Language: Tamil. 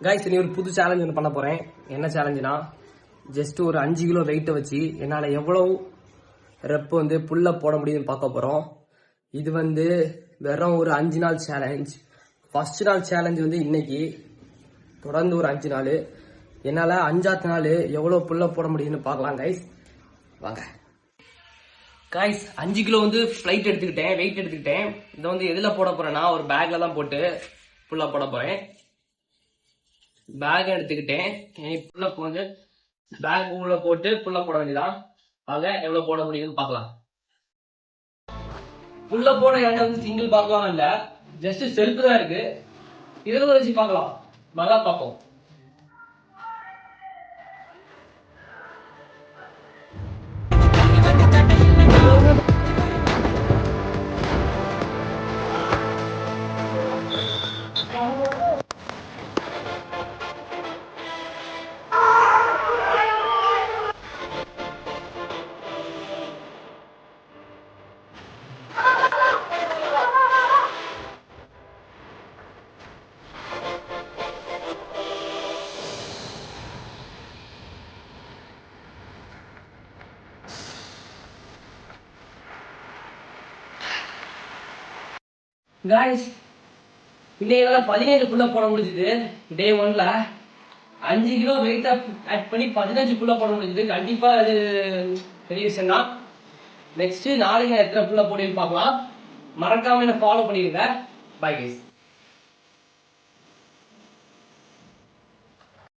கைஸ் நீ ஒரு புது சேலஞ்ச் ஒன்று பண்ண போறேன். என்ன சேலஞ்சுனா, ஜஸ்ட் ஒரு 5 கிலோ வெயிட்டை வச்சு என்னால் எவ்வளவு ரெப் புல்ல போட முடியுதுன்னு பார்க்க போறோம். இது வெறும் ஒரு 5 நாள் சேலஞ்ச். ஃபர்ஸ்ட் நாள் சேலஞ்ச் இன்னைக்கு, தொடர்ந்து ஒரு 5 நாள். என்னால் 5ஆவது நாள் எவ்வளோ புல்ல போட முடியுதுன்னு பார்க்கலாம் கைஸ். வாங்க கைஸ். 5 கிலோ ஃபிளைட் எடுத்துக்கிட்டேன், வெயிட் எடுத்துக்கிட்டேன். இதை எதில் போட போறேன்னா, ஒரு பேக்ல தான் போட்டு புல்ல போட போறேன். பேக் எடுத்துக்கிட்டேன், புல்ல பேக் உள்ள போட்டு புல்ல போட வேண்டியதான். ஆக எவ்வளவு போட முடியுதுன்னு பார்க்கலாம். புல்ல போட இடம் சிங்கிள் பார்க்கலாம் இல்ல, ஜஸ்ட் செல்ஃப் தான் இருக்கு. 20 வச்சு பார்க்கலாம், நல்லா பார்ப்போம். காய்ஸ், இன்னைக்கு 17 புல்ல போட முடிஞ்சுது. டே 1ல 5 கிலோ வெயிட் ஆட் பண்ணி 15 புல்ல போட முடிஞ்சுது. கண்டிப்பா அது பெரிய விஷயம் தான். நெக்ஸ்ட் நாளைக்கு எத்தனை புல்ல போடுன்னு பார்க்கலாம். மறக்காம என்ன ஃபாலோ பண்ணிடுங்க. Bye guys.